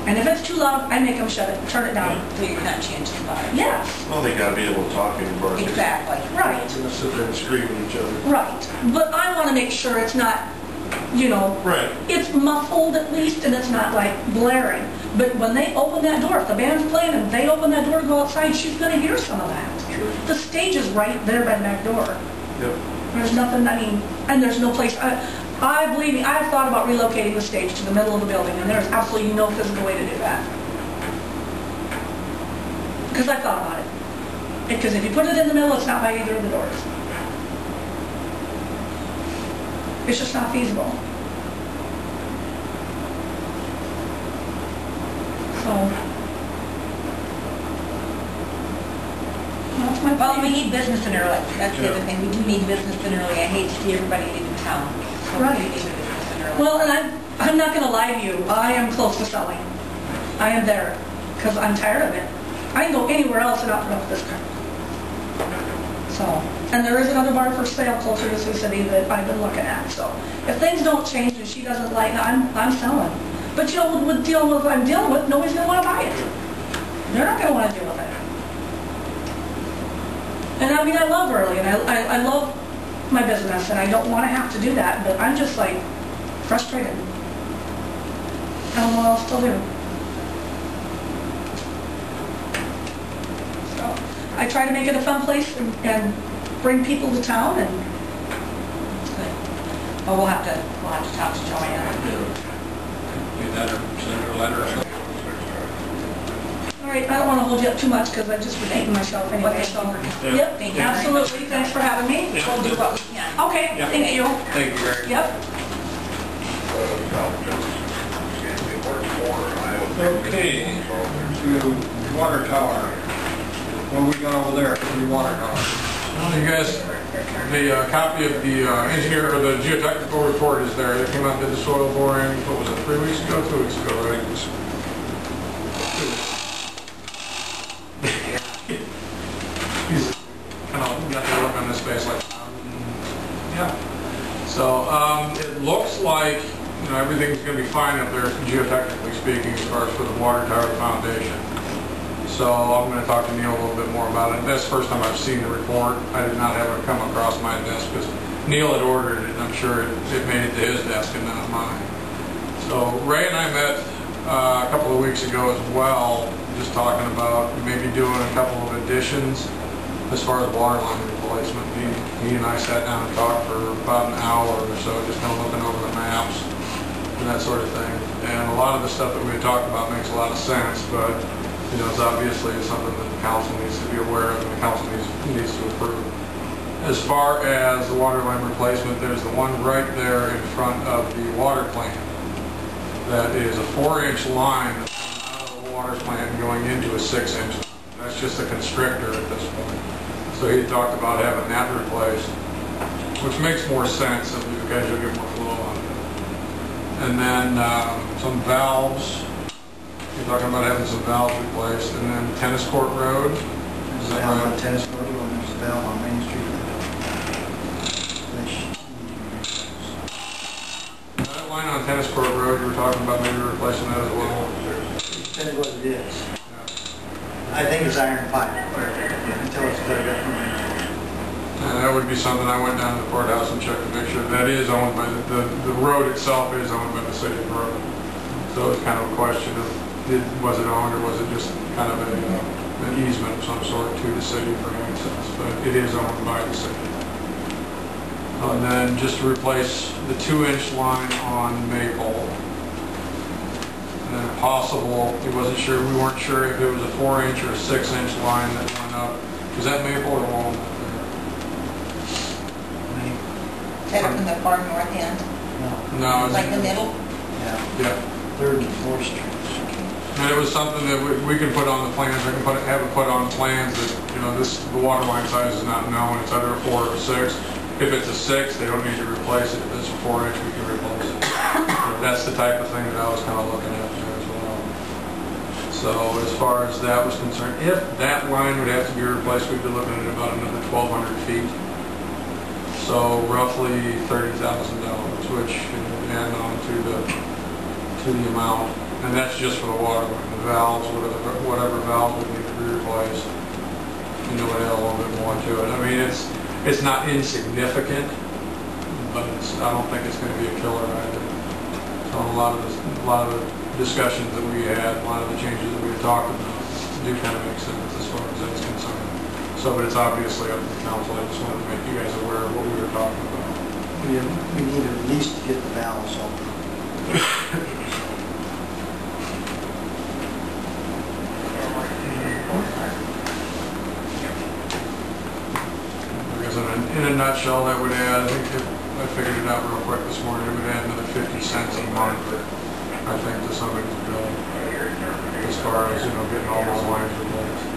And if it's too loud, I make them shut it, turn it down. So you're not changing the volume? Yes. Well, they gotta be able to talk anymore. Exactly. Right. They're gonna sit there and scream at each other. Right. But I want to make sure it's not, you know, Right. it's muffled at least, and it's not like blaring. But when they open that door, if the band's playing and they open that door to go outside, she's going to hear some of that. Sure. The stage is right there by the back door. Yep. There's nothing, I mean, and there's no place. I believe me, I've thought about relocating the stage to the middle of the building, and there's absolutely no physical way to do that. Because I've thought about it. Because if you put it in the middle, it's not by either of the doors. It's just not feasible. So, that's my Well, we plan. need business in early. That's the other thing. We do need business in early. I hate to see everybody leaving town. So Right. we need business in early. Well, and I'm not going to lie to you. I am close to selling. I am there because I'm tired of it. I can go anywhere else and not put up with this crap. So, and there is another bar for sale closer to Sioux City that I've been looking at. So, if things don't change and she doesn't like it, I'm selling. But you know, with dealing with what I'm dealing with, nobody's going to want to buy it. They're not going to want to deal with it. And I mean, I love Early, and I love my business, and I don't want to have to do that, but I'm just like frustrated. I don't know what else to do. So I try to make it a fun place and bring people to town, and Well, we'll have to talk to Joanne. Send her a letter or something. all right, I don't want to hold you up too much because I'm just repeating myself anyway. So, yep, Thank you. absolutely. Thanks for having me. We'll do what we can. Okay, Yeah. thank you. Thank you, Gary. Yep. Okay, to water tower. What we got over there for the water tower? Well, you guys, the copy of the engineer or the geotechnical report is there. They came out and did the soil boring. What was it? 3 weeks ago? 2 weeks ago, right? It was 2 weeks. He's kind of got the look on his face like, yeah. So it looks like, you know, everything's going to be fine up there, geotechnically speaking, as far as for the water tower foundation. So I'm going to talk to Neil a little bit more about it. That's the first time I've seen the report. I did not have it come across my desk because Neil had ordered it, and I'm sure it made it to his desk and not mine. So Ray and I met a couple of weeks ago as well, just talking about maybe doing a couple of additions as far as water line replacement. He and I sat down and talked for about an hour or so, just kind of looking over the maps and that sort of thing. And a lot of the stuff that we had talked about makes a lot of sense, but you know, it's obviously something that the council needs to be aware of and the council needs to approve. As far as the water line replacement, there's the one right there in front of the water plant. That is a 4-inch line out of the water plant going into a 6-inch. That's just a constrictor at this point. So he talked about having that replaced, which makes more sense because you'll get more flow on it. And then some valves. You're talking about having some valves replaced. And then Tennis Court Road. Is that Down right? on Tennis Court Road, there's a valve on Main Street. That line on Tennis Court Road, you were talking about maybe replacing that as well. Depends what it is. I think it's iron pipe until it's cleared up. And that would be something I went down to the courthouse and checked to make sure that is owned by the road itself is owned by the city of Road. So it's kind of a question of was it owned or was it just kind of an easement of some sort to the city for access, but it is owned by the city. And then just to replace the 2-inch line on Maple. And then if possible, we weren't sure if it was a 4-inch or a 6-inch line that went up. Was that Maple or Walnut? Is that up in the far north end? No, it's Like the middle? Yeah, yeah. 3rd and 4th Street. And it was something that we can put on the plans. I can have it put on plans that, you know, the water line size is not known. It's either a 4 or a 6. If it's a 6, they don't need to replace it. If it's a 4-inch, we can replace it. That's the type of thing that I was kind of looking at there as well. So as far as that was concerned, if that line would have to be replaced, we'd be looking at about another 1,200 feet. So roughly $30,000, which can add on to the amount. And that's just for the water line. The valves, whatever valve would need to be replaced. You know, it had a little bit more to it. I mean, it's not insignificant, but I don't think it's going to be a killer either. So a lot of the discussions that we had, a lot of the changes that we had talked about do kind of make sense as far as that's concerned. So, but it's obviously up to the council. I just wanted to make you guys aware of what we were talking about. We need at least to get the valves open. In a nutshell, that would add, I think I figured it out real quick this morning, it would add another 50 cents a month, I think, to somebody's bill, as far as, you know, getting all those lines replaced.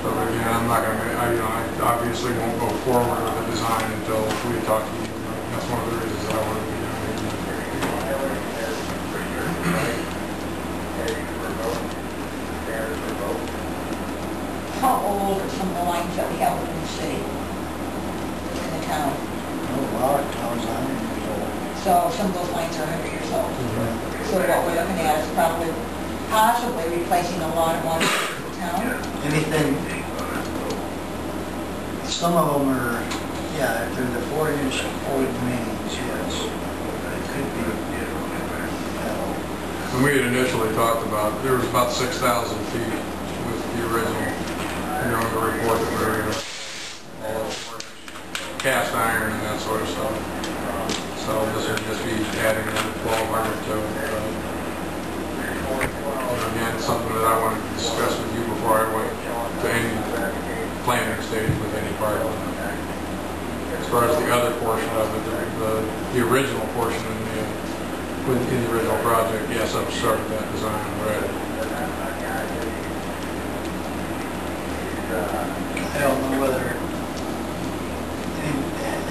So again, I'm not going to, I obviously won't go forward with the design until we talk to you. That's one of the reasons I want to be down here. How old are some of the lines that we have in the city, in the town? A lot of towns, 100 years old. So some of those lines are 100 years old. So what we're looking at is probably, possibly replacing a lot of lines in the town. Anything, some of them are, yeah, if they're the 4-inch old mains, yes, it could be. When we had initially talked about, there was about 6,000 feet with the original, you know, the report that we were going to cast iron and that sort of stuff. So this would just be adding another 1,200 to it. Again, it's something that I wanted to discuss with you before I went to any planning stage with any part of it. As far as the other portion of it, the original portion in the original project, yes, I've started that design already. I don't know whether,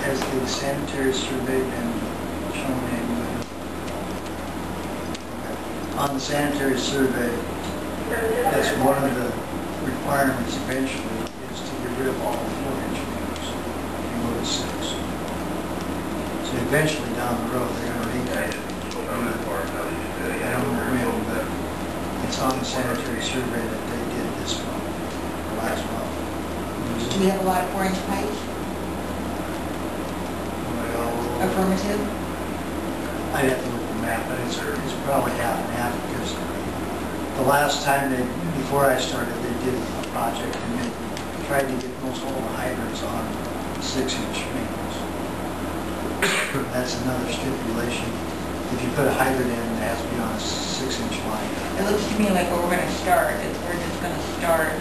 has the sanitary survey been shown anywhere? On the sanitary survey, that's one of the requirements eventually, is to get rid of all the 4-inch mains and go to 6. So eventually down the road, they're going to need that. I don't know when, but it's on the sanitary survey that they did this month, or last month. Do we have a lot of 4-inch pipes? Well, Affirmative? I'd have to look at the map, but it's probably half and half, because the last time before I started, they did a project and they tried to get most all the hydrants on 6-inch mains. That's another stipulation. If you put a hydrant in, it has to be on a 6-inch line. It looks to me like where we're going to start is we're just going to start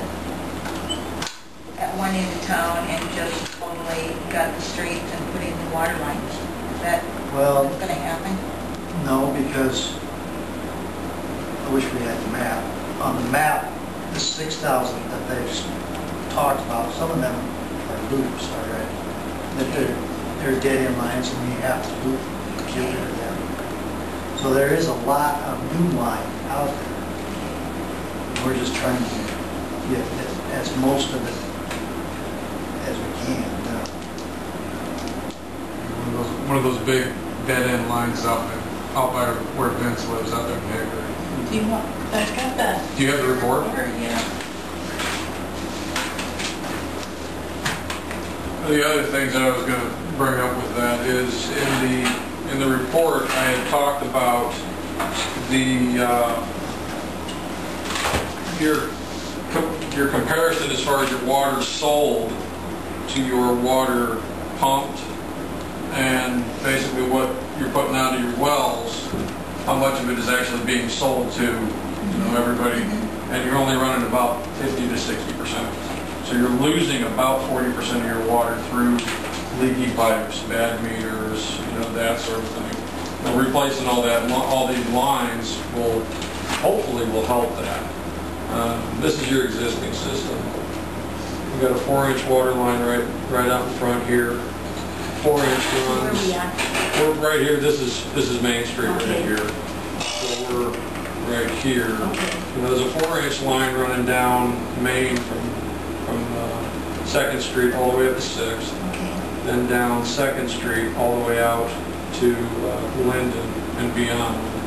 at one end of town and just only got the streets and put in the water lines. Is that what's going to happen? No, because I wish we had the map. On the map, the 6,000 that they've talked about, some of them are loops already. That they're dead-end lines and we have to loop to get rid of them. So there is a lot of new line out there. We're just trying to get as most of it as we can. One of those big dead-end lines out by where Vince lives out there in Hickory. Do you want, that's got that. Do you have the report? Yeah. The other things that I was going to bring up with that is in the report I had talked about your comparison as far as your water sold to your water pumped, and basically what you're putting out of your wells, how much of it is actually being sold to everybody, and you're only running about 50 to 60%. So you're losing about 40% of your water through leaky pipes, bad meters, that sort of thing. Now, replacing all these lines will hopefully help that. This is your existing system. We've got a 4-inch water line right out in front here. 4-inch runs. Where are we at? We're right here. This is Main Street right here. So we're right here. Okay. There's a 4-inch line running down Main from 2nd Street all the way up to 6th. Okay. Then down 2nd Street all the way out to Linden, and beyond.